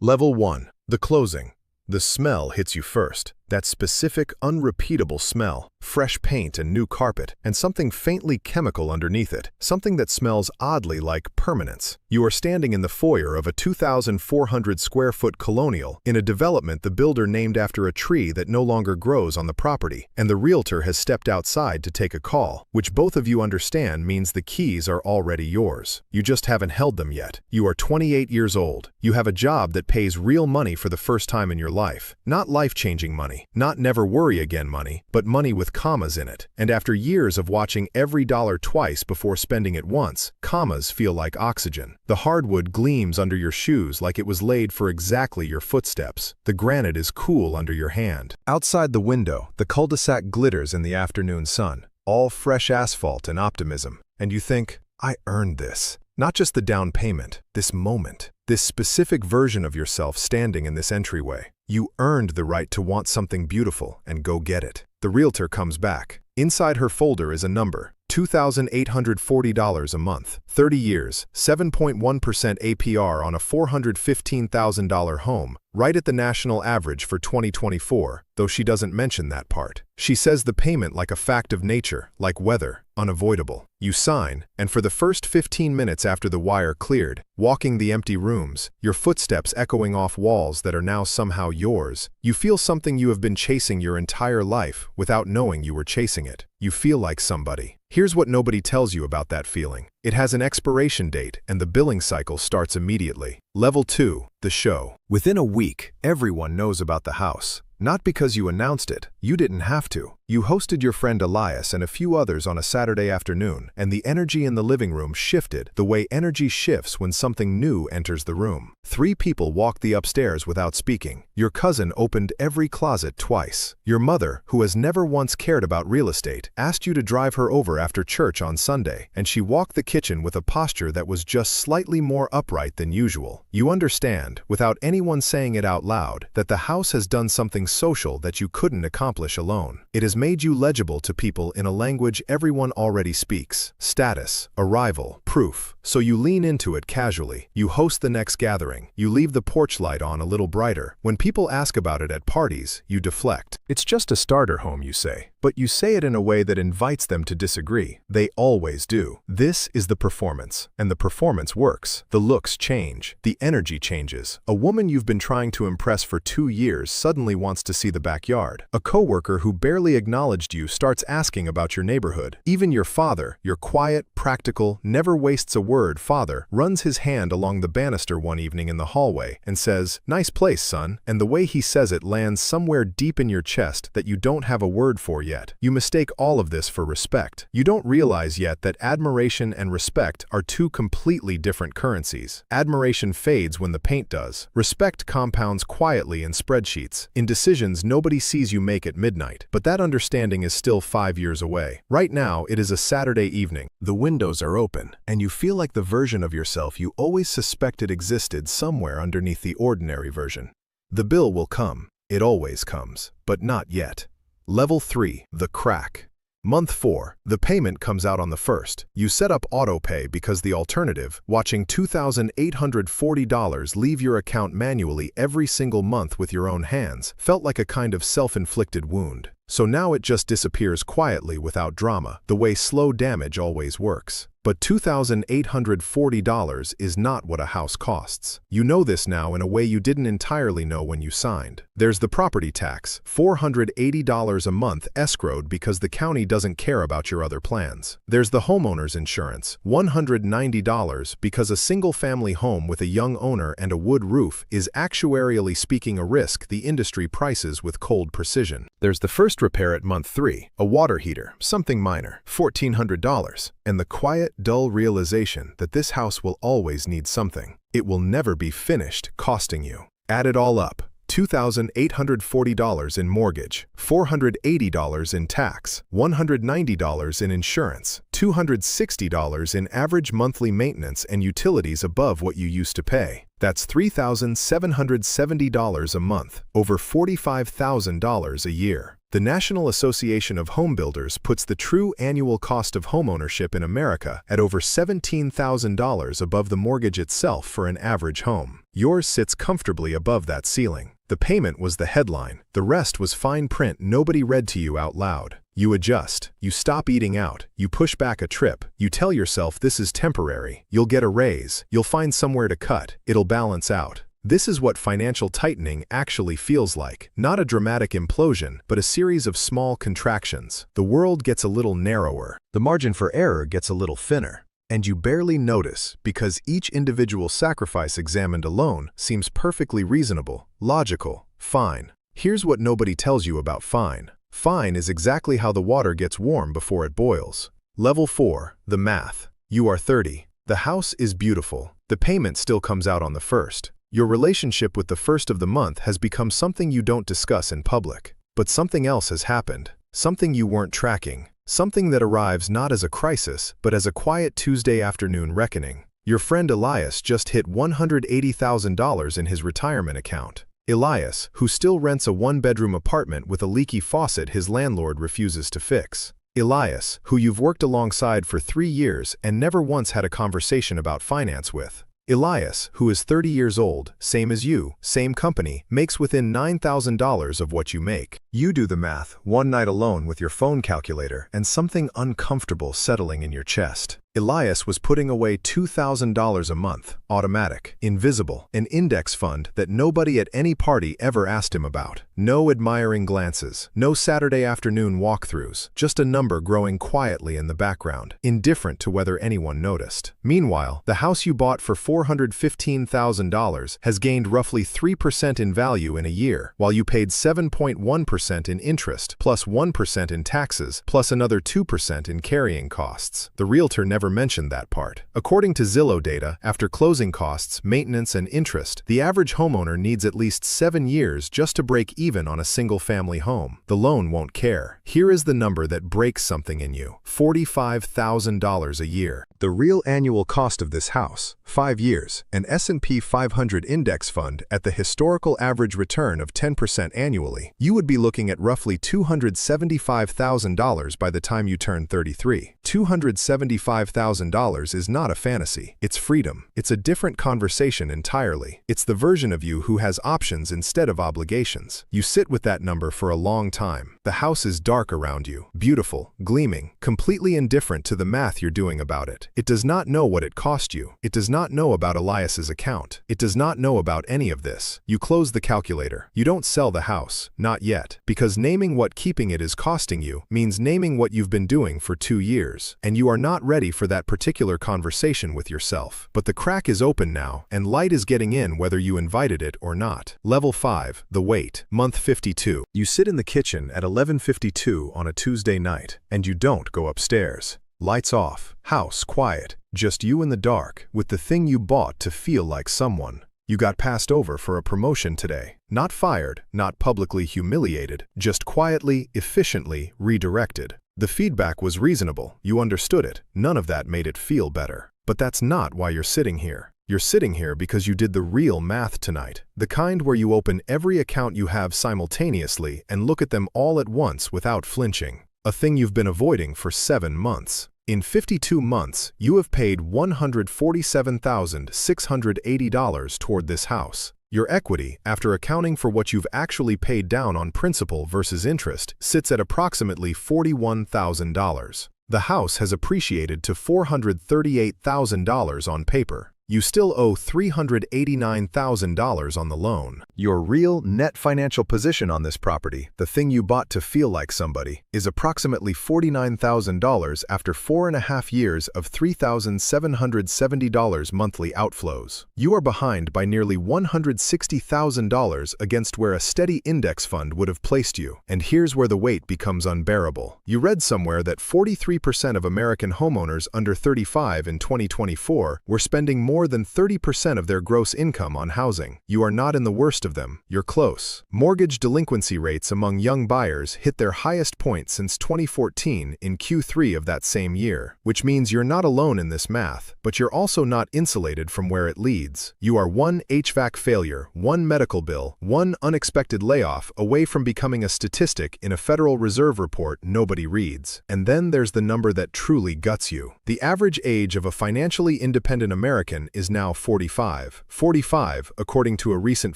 Level 1. The closing. The smell hits you first. That specific, unrepeatable smell, fresh paint and new carpet, and something faintly chemical underneath it, something that smells oddly like permanence. You are standing in the foyer of a 2,400 square foot colonial in a development the builder named after a tree that no longer grows on the property, and the realtor has stepped outside to take a call, which both of you understand means the keys are already yours. You just haven't held them yet. You are 28 years old. You have a job that pays real money for the first time in your life. Not life-changing money. Not never worry again money, but money with commas in it. And after years of watching every dollar twice before spending it once, commas feel like oxygen. The hardwood gleams under your shoes like it was laid for exactly your footsteps. The granite is cool under your hand. Outside the window, the cul-de-sac glitters in the afternoon sun. All fresh asphalt and optimism. And you think, I earned this. Not just the down payment, this moment. This specific version of yourself standing in this entryway. You earned the right to want something beautiful and go get it. The realtor comes back. Inside her folder is a number, $2,840 a month, 30 years, 7.1% APR on a $415,000 home, right at the national average for 2024, though she doesn't mention that part. She says the payment like a fact of nature, like weather, unavoidable. You sign, and for the first 15 minutes after the wire cleared, walking the empty rooms, your footsteps echoing off walls that are now somehow yours, you feel something you have been chasing your entire life without knowing you were chasing it. You feel like somebody. Here's what nobody tells you about that feeling. It has an expiration date, and the billing cycle starts immediately. Level 2. The show. Within a week, everyone knows about the house. Not because you announced it. You didn't have to. You hosted your friend Elias and a few others on a Saturday afternoon, and the energy in the living room shifted the way energy shifts when something new enters the room. 3 people walked the upstairs without speaking. Your cousin opened every closet twice. Your mother, who has never once cared about real estate, asked you to drive her over after church on Sunday, and she walked the kitchen with a posture that was just slightly more upright than usual. You understand, without anyone saying it out loud, that the house has done something social that you couldn't accomplish alone. It has made you legible to people in a language everyone already speaks. Status, arrival, proof. So you lean into it casually. You host the next gathering. You leave the porch light on a little brighter. When people ask about it at parties, you deflect. It's just a starter home, you say. But you say it in a way that invites them to disagree. They always do. This is the performance. And the performance works. The looks change. The energy changes. A woman you've been trying to impress for 2 years suddenly wants to see the backyard. A coworker who barely acknowledged you starts asking about your neighborhood. Even your father, your quiet, practical, never wastes a word father, runs his hand along the banister one evening in the hallway and says, "Nice place, son." And the way he says it lands somewhere deep in your chest that you don't have a word for yet. You mistake all of this for respect. You don't realize yet that admiration and respect are 2 completely different currencies. Admiration fades when the paint does. Respect compounds quietly in spreadsheets, in decisions nobody sees you make at midnight. But that understanding is still 5 years away. Right now, it is a Saturday evening. The windows are open, and you feel like the version of yourself you always suspected existed somewhere underneath the ordinary version. The bill will come. It always comes, but not yet. Level 3. The crack. Month 4. The payment comes out on the 1st. You set up autopay because the alternative, watching $2,840 leave your account manually every single month with your own hands, felt like a kind of self-inflicted wound. So now it just disappears quietly without drama, the way slow damage always works. But $2,840 is not what a house costs. You know this now in a way you didn't entirely know when you signed. There's the property tax, $480 a month escrowed because the county doesn't care about your other plans. There's the homeowner's insurance, $190 because a single-family home with a young owner and a wood roof is actuarially speaking a risk the industry prices with cold precision. There's the first repair at month 3, a water heater, something minor, $1,400, and the quiet, dull realization that this house will always need something. It will never be finished, costing you. Add it all up. $2,840 in mortgage, $480 in tax, $190 in insurance, $260 in average monthly maintenance and utilities above what you used to pay. That's $3,770 a month, over $45,000 a year. The National Association of Home Builders puts the true annual cost of homeownership in America at over $17,000 above the mortgage itself for an average home. Yours sits comfortably above that ceiling. The payment was the headline. The rest was fine print nobody read to you out loud. You adjust, you stop eating out, you push back a trip, you tell yourself this is temporary, you'll get a raise, you'll find somewhere to cut, it'll balance out. This is what financial tightening actually feels like. Not a dramatic implosion, but a series of small contractions. The world gets a little narrower. The margin for error gets a little thinner. And you barely notice because each individual sacrifice examined alone seems perfectly reasonable, logical, fine. Here's what nobody tells you about fine. Fine is exactly how the water gets warm before it boils. Level 4, the math. You are 30. The house is beautiful. The payment still comes out on the first. Your relationship with the first of the month has become something you don't discuss in public. But something else has happened. Something you weren't tracking. Something that arrives not as a crisis, but as a quiet Tuesday afternoon reckoning. Your friend Elias just hit $180,000 in his retirement account. Elias, who still rents a one-bedroom apartment with a leaky faucet his landlord refuses to fix. Elias, who you've worked alongside for 3 years and never once had a conversation about finance with. Elias, who is 30 years old, same as you, same company, makes within $9,000 of what you make. You do the math, one night alone with your phone calculator and something uncomfortable settling in your chest. Elias was putting away $2,000 a month, automatic, invisible, an index fund that nobody at any party ever asked him about. No admiring glances, no Saturday afternoon walkthroughs, just a number growing quietly in the background, indifferent to whether anyone noticed. Meanwhile, the house you bought for $415,000 has gained roughly 3% in value in a year, while you paid 7.1% in interest, plus 1% in taxes, plus another 2% in carrying costs. The realtor never mentioned that part. According to Zillow data, after closing costs, maintenance, and interest, the average homeowner needs at least 7 years just to break even on a single-family home. The loan won't care. Here is the number that breaks something in you: $45,000 a year. The real annual cost of this house, 5 years, an S&P 500 index fund at the historical average return of 10% annually. You would be looking at roughly $275,000 by the time you turn 33. $275,000 is not a fantasy. It's freedom. It's a different conversation entirely. It's the version of you who has options instead of obligations. You sit with that number for a long time. The house is dark around you, beautiful, gleaming, completely indifferent to the math you're doing about it. It does not know what it cost you. It does not know about Elias's account. It does not know about any of this. You close the calculator. You don't sell the house. Not yet. Because naming what keeping it is costing you means naming what you've been doing for 2 years. And you are not ready for that particular conversation with yourself. But the crack is open now, and light is getting in whether you invited it or not. Level 5, the wait. Month 52. You sit in the kitchen at 11:52 on a Tuesday night, and you don't go upstairs. Lights off, house quiet, just you in the dark, with the thing you bought to feel like someone. You got passed over for a promotion today. Not fired, not publicly humiliated, just quietly, efficiently redirected. The feedback was reasonable, you understood it, none of that made it feel better. But that's not why you're sitting here. You're sitting here because you did the real math tonight, the kind where you open every account you have simultaneously and look at them all at once without flinching. A thing you've been avoiding for 7 months. In 52 months, you have paid $147,680 toward this house. Your equity, after accounting for what you've actually paid down on principal versus interest, sits at approximately $41,000. The house has appreciated to $438,000 on paper. You still owe $389,000 on the loan. Your real net financial position on this property, the thing you bought to feel like somebody, is approximately $49,000 after 4.5 years of $3,770 monthly outflows. You are behind by nearly $160,000 against where a steady index fund would have placed you. And here's where the weight becomes unbearable. You read somewhere that 43% of American homeowners under 35 in 2024 were spending more than 30% of their gross income on housing. You are not in the worst most of them, you're close. Mortgage delinquency rates among young buyers hit their highest point since 2014 in Q3 of that same year, which means you're not alone in this math, but you're also not insulated from where it leads. You are one HVAC failure, one medical bill, one unexpected layoff away from becoming a statistic in a Federal Reserve report nobody reads. And then there's the number that truly guts you. The average age of a financially independent American is now 45. 45, according to a recent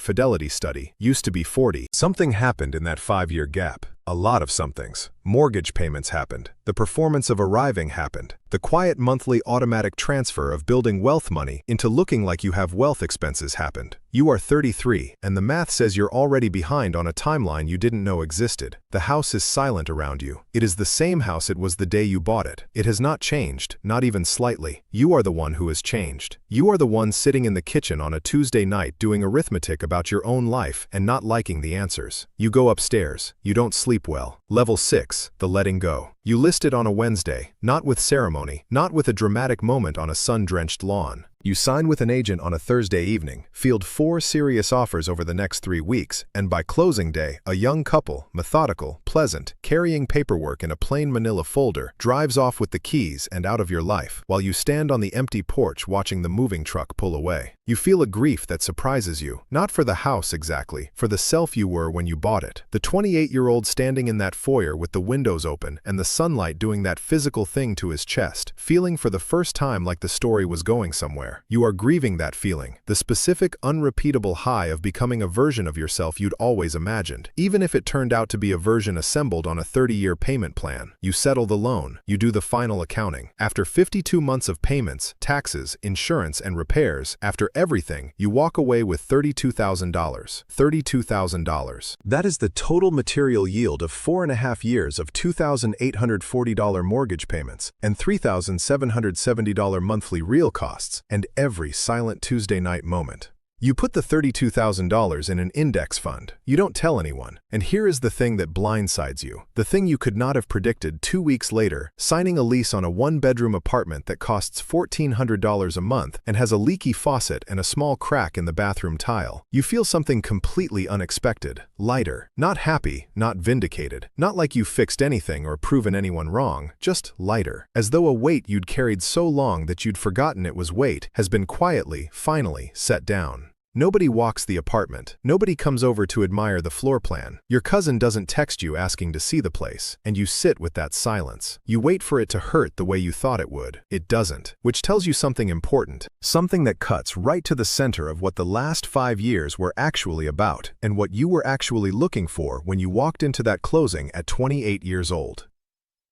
Fidelity study, used to be 40. Something happened in that 5-year gap. A lot of somethings. Mortgage payments happened. The performance of arriving happened. The quiet monthly automatic transfer of building wealth money into looking like you have wealth expenses happened. You are 33, and the math says you're already behind on a timeline you didn't know existed. The house is silent around you. It is the same house it was the day you bought it. It has not changed, not even slightly. You are the one who has changed. You are the one sitting in the kitchen on a Tuesday night doing arithmetic about your own life and not liking the answers. You go upstairs. You don't sleep well. Level 6, the letting go. You list it on a Wednesday, not with ceremony, not with a dramatic moment on a sun-drenched lawn. You sign with an agent on a Thursday evening, field 4 serious offers over the next 3 weeks, and by closing day, a young couple, methodical, pleasant, carrying paperwork in a plain manila folder, drives off with the keys and out of your life, while you stand on the empty porch watching the moving truck pull away. You feel a grief that surprises you, not for the house exactly, for the self you were when you bought it. The 28-year-old standing in that foyer with the windows open and the sunlight doing that physical thing to his chest, feeling for the first time like the story was going somewhere. You are grieving that feeling, the specific, unrepeatable high of becoming a version of yourself you'd always imagined, even if it turned out to be a version assembled on a 30-year payment plan. You settle the loan. You do the final accounting. After 52 months of payments, taxes, insurance, and repairs, after everything, you walk away with $32,000. $32,000. That is the total material yield of 4.5 years of $2,840 mortgage payments and $3,770 monthly real costs, and every silent Tuesday night moment. You put the $32,000 in an index fund. You don't tell anyone. And here is the thing that blindsides you. The thing you could not have predicted 2 weeks later, signing a lease on a 1-bedroom apartment that costs $1,400 a month and has a leaky faucet and a small crack in the bathroom tile. You feel something completely unexpected. Lighter. Not happy, not vindicated. Not like you fixed anything or proven anyone wrong. Just lighter. As though a weight you'd carried so long that you'd forgotten it was weight has been quietly, finally, set down. Nobody walks the apartment. Nobody comes over to admire the floor plan. Your cousin doesn't text you asking to see the place, and you sit with that silence. You wait for it to hurt the way you thought it would. It doesn't, which tells you something important, something that cuts right to the center of what the last 5 years were actually about and what you were actually looking for when you walked into that closing at 28 years old.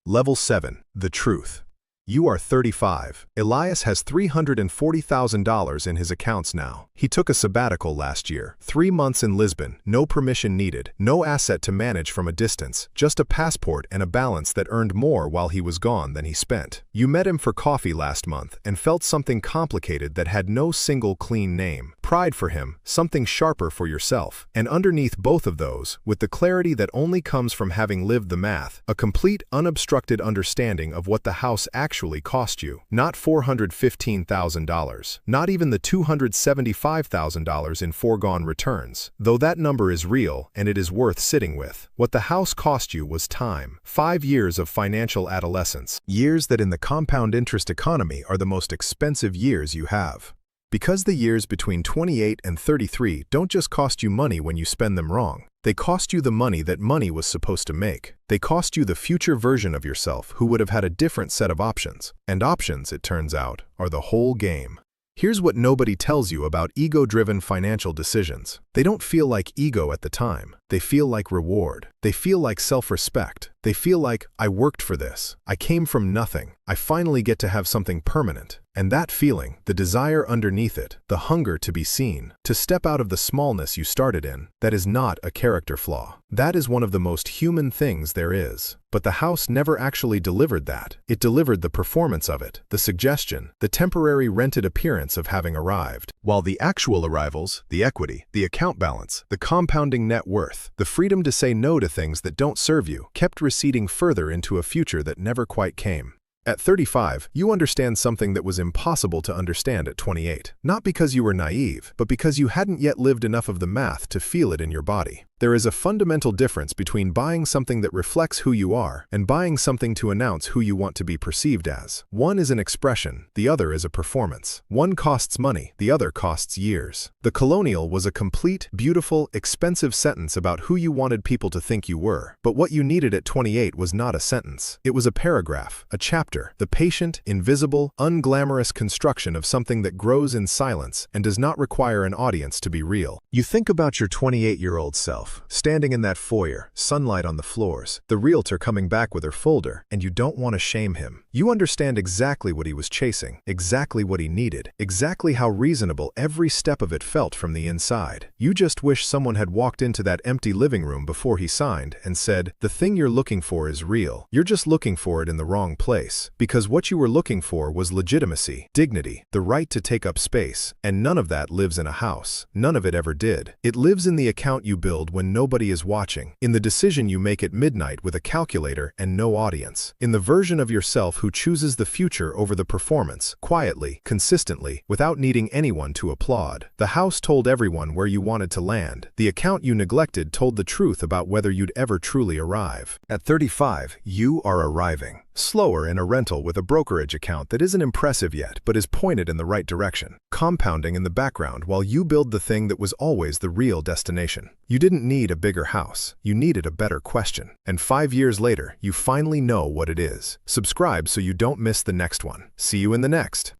Level 7, the truth. You are 35. Elias has $340,000 in his accounts now. He took a sabbatical last year. 3 months in Lisbon, no permission needed, no asset to manage from a distance, just a passport and a balance that earned more while he was gone than he spent. You met him for coffee last month and felt something complicated that had no single clean name. Pride for him, something sharper for yourself. And underneath both of those, with the clarity that only comes from having lived the math, a complete, unobstructed understanding of what the house actually cost you. Not $415,000, not even the $275,000 in foregone returns, though that number is real and it is worth sitting with. What the house cost you was time. 5 years of financial adolescence, years that in the compound interest economy are the most expensive years you have. Because the years between 28 and 33 don't just cost you money when you spend them wrong. They cost you the money that money was supposed to make. They cost you the future version of yourself who would have had a different set of options. And options, it turns out, are the whole game. Here's what nobody tells you about ego-driven financial decisions. They don't feel like ego at the time. They feel like reward. They feel like self-respect. They feel like, I worked for this. I came from nothing. I finally get to have something permanent. And that feeling, the desire underneath it, the hunger to be seen, to step out of the smallness you started in, that is not a character flaw. That is one of the most human things there is. But the house never actually delivered that. It delivered the performance of it, the suggestion, the temporary rented appearance of having arrived. While the actual arrivals, the equity, the account balance, the compounding net worth, the freedom to say no to things that don't serve you, kept receding further into a future that never quite came. At 35, you understand something that was impossible to understand at 28. Not because you were naive, but because you hadn't yet lived enough of the math to feel it in your body. There is a fundamental difference between buying something that reflects who you are and buying something to announce who you want to be perceived as. One is an expression, the other is a performance. One costs money, the other costs years. The colonial was a complete, beautiful, expensive sentence about who you wanted people to think you were. But what you needed at 28 was not a sentence. It was a paragraph, a chapter, the patient, invisible, unglamorous construction of something that grows in silence and does not require an audience to be real. You think about your 28-year-old self, standing in that foyer, sunlight on the floors, the realtor coming back with her folder, and you don't want to shame him. You understand exactly what he was chasing, exactly what he needed, exactly how reasonable every step of it felt from the inside. You just wish someone had walked into that empty living room before he signed and said, "The thing you're looking for is real. You're just looking for it in the wrong place." Because what you were looking for was legitimacy, dignity, the right to take up space, and none of that lives in a house. None of it ever did. It lives in the account you build when nobody is watching, in the decision you make at midnight with a calculator and no audience, in the version of yourself who chooses the future over the performance, quietly, consistently, without needing anyone to applaud. The house told everyone where you wanted to land. The account you neglected told the truth about whether you'd ever truly arrive. At 35, you are arriving. Slower in a rental with a brokerage account that isn't impressive yet, but is pointed in the right direction, compounding in the background while you build the thing that was always the real destination. You didn't need a bigger house, you needed a better question. And 5 years later, you finally know what it is. Subscribe so you don't miss the next one. See you in the next.